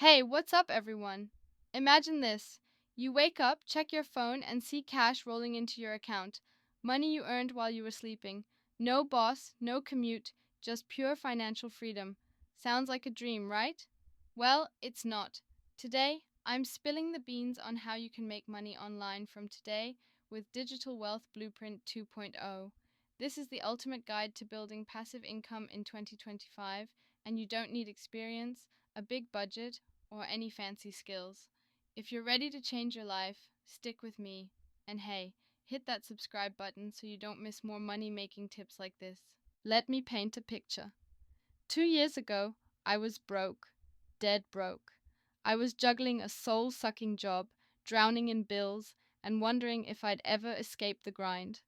Hey, what's up, everyone? Imagine this. You wake up, check your phone, and see cash rolling into your account. Money you earned while you were sleeping. No boss, no commute, just pure financial freedom. Sounds like a dream, right? Well, it's not. Today, I'm spilling the beans on how you can make money online from today with Digital Wealth Blueprint 2.0. This is the ultimate guide to building passive income in 2025, and you don't need experience, a big budget, or any fancy skills. If you're ready to change your life, stick with me. And hey, hit that subscribe button so you don't miss more money making tips like this. Let me paint a picture. 2 years ago, I was broke, dead broke. I was juggling a soul sucking job, drowning in bills, and wondering if I'd ever escape the grind.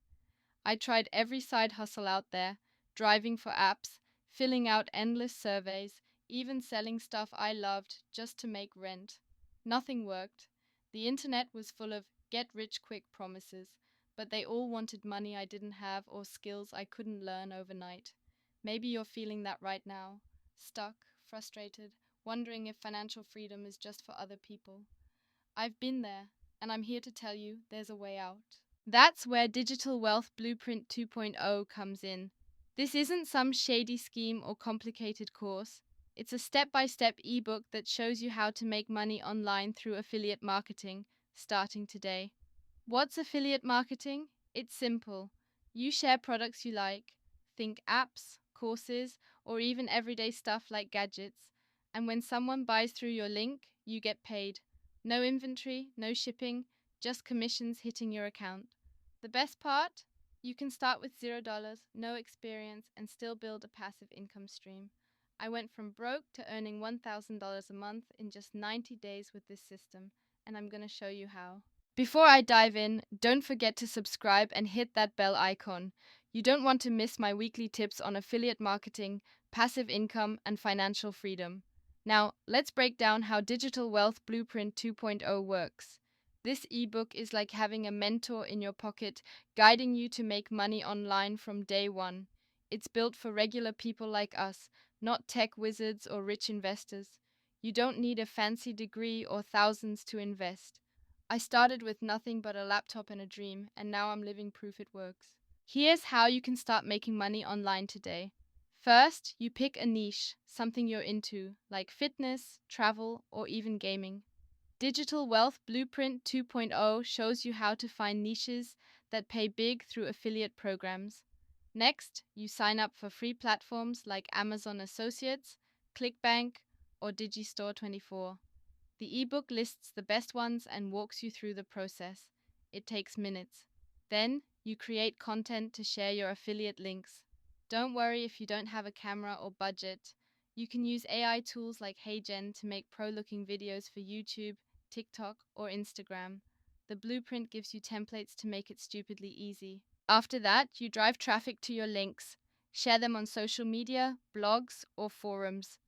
I tried every side hustle out there, driving for apps, filling out endless surveys, even selling stuff I loved just to make rent. Nothing worked. The internet was full of get rich quick promises, but they all wanted money I didn't have or skills I couldn't learn overnight. Maybe you're feeling that right now. Stuck, frustrated, wondering if financial freedom is just for other people. I've been there, and I'm here to tell you there's a way out. That's where Digital Wealth Blueprint 2.0 comes in. This isn't some shady scheme or complicated course. It's a step by step ebook that shows you how to make money online through affiliate marketing, starting today. What's affiliate marketing? It's simple. You share products you like, think apps, courses, or even everyday stuff like gadgets, and when someone buys through your link, you get paid. No inventory, no shipping, just commissions hitting your account. The best part? You can start with $0, no experience, and still build a passive income stream. I went from broke to earning $1,000 a month in just 90 days with this system, and I'm going to show you how. Before I dive in, don't forget to subscribe and hit that bell icon. You don't want to miss my weekly tips on affiliate marketing, passive income, and financial freedom. Now, let's break down how Digital Wealth Blueprint 2.0 works. This ebook is like having a mentor in your pocket, guiding you to make money online from day one. It's built for regular people like us, not tech wizards or rich investors. You don't need a fancy degree or thousands to invest. I started with nothing but a laptop and a dream, and now I'm living proof it works. Here's how you can start making money online today. First, you pick a niche, something you're into, like fitness, travel, or even gaming. Digital Wealth Blueprint 2.0 shows you how to find niches that pay big through affiliate programs. Next, you sign up for free platforms like Amazon Associates, ClickBank, or Digistore24. The ebook lists the best ones and walks you through the process. It takes minutes. Then, you create content to share your affiliate links. Don't worry if you don't have a camera or budget. You can use AI tools like HeyGen to make pro looking videos for YouTube, TikTok, or Instagram. The blueprint gives you templates to make it stupidly easy. After that, you drive traffic to your links. Share them on social media, blogs, or forums.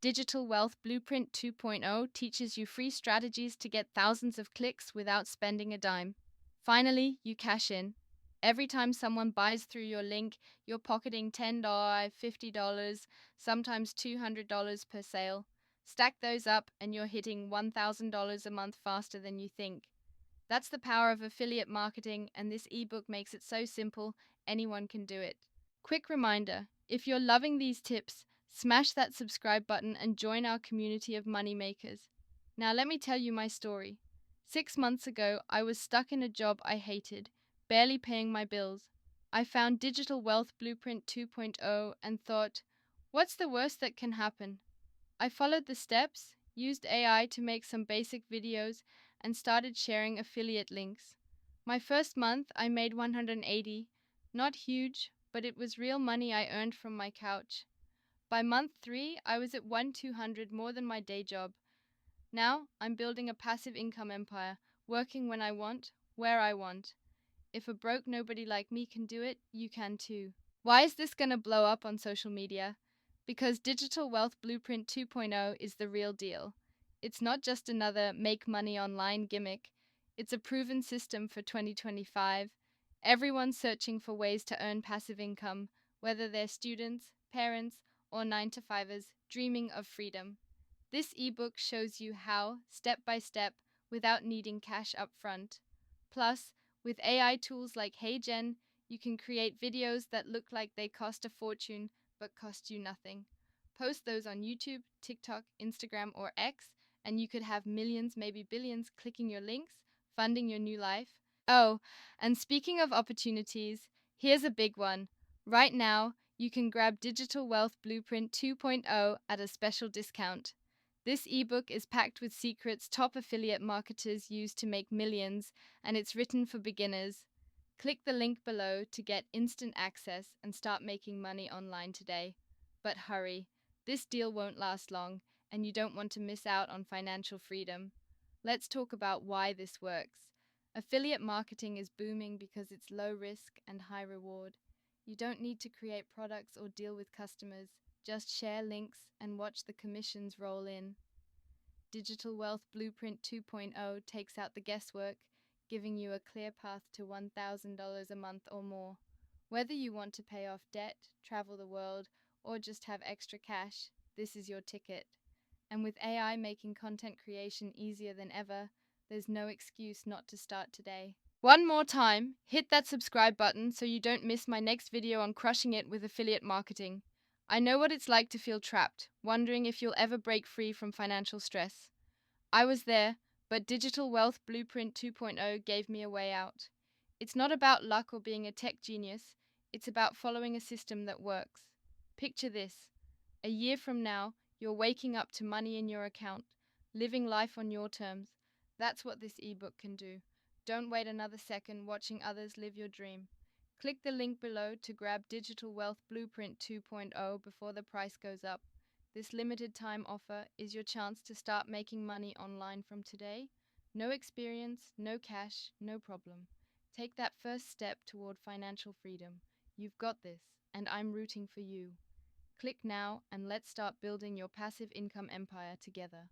Digital Wealth Blueprint 2.0 teaches you free strategies to get thousands of clicks without spending a dime. Finally, you cash in. Every time someone buys through your link, you're pocketing $10, $50, sometimes $200 per sale. Stack those up, and you're hitting $1,000 a month faster than you think. That's the power of affiliate marketing, and this ebook makes it so simple anyone can do it. Quick reminder, if you're loving these tips, smash that subscribe button and join our community of moneymakers. Now, let me tell you my story. 6 months ago, I was stuck in a job I hated, barely paying my bills. I found Digital Wealth Blueprint 2.0 and thought, what's the worst that can happen? I followed the steps, used AI to make some basic videos, and started sharing affiliate links. My first month, I made 180, not huge, but it was real money I earned from my couch. By month 3, I was at 1,200 more than my day job. Now, I'm building a passive income empire, working when I want, where I want. If a broke nobody like me can do it, you can too. Why is this going to blow up on social media? Because Digital Wealth Blueprint 2.0 is the real deal. It's not just another make money online gimmick, it's a proven system for 2025. Everyone's searching for ways to earn passive income, whether they're students, parents, or 9 to 5ers dreaming of freedom. This ebook shows you how, step by step, without needing cash up front. Plus, with AI tools like HeyGen, you can create videos that look like they cost a fortune but cost you nothing. Post those on YouTube, TikTok, Instagram, or X, and you could have millions, maybe billions, clicking your links, funding your new life. Oh, and speaking of opportunities, here's a big one. Right now, you can grab Digital Wealth Blueprint 2.0 at a special discount. This ebook is packed with secrets top affiliate marketers use to make millions, and it's written for beginners. Click the link below to get instant access and start making money online today. But hurry, this deal won't last long, and you don't want to miss out on financial freedom. Let's talk about why this works. Affiliate marketing is booming because it's low risk and high reward. You don't need to create products or deal with customers, just share links and watch the commissions roll in. Digital Wealth Blueprint 2.0 takes out the guesswork, giving you a clear path to $1,000 a month or more. Whether you want to pay off debt, travel the world, or just have extra cash, this is your ticket. And with AI making content creation easier than ever, there's no excuse not to start today. One more time, hit that subscribe button so you don't miss my next video on crushing it with affiliate marketing. I know what it's like to feel trapped, wondering if you'll ever break free from financial stress. I was there, but Digital Wealth Blueprint 2.0 gave me a way out. It's not about luck or being a tech genius, it's about following a system that works. Picture this: a year from now, you're waking up to money in your account, living life on your terms. That's what this ebook can do. Don't wait another second watching others live your dream. Click the link below to grab Digital Wealth Blueprint 2.0 before the price goes up. This limited time offer is your chance to start making money online from today. No experience, no cash, no problem. Take that first step toward financial freedom. You've got this, and I'm rooting for you. Click now and let's start building your passive income empire together.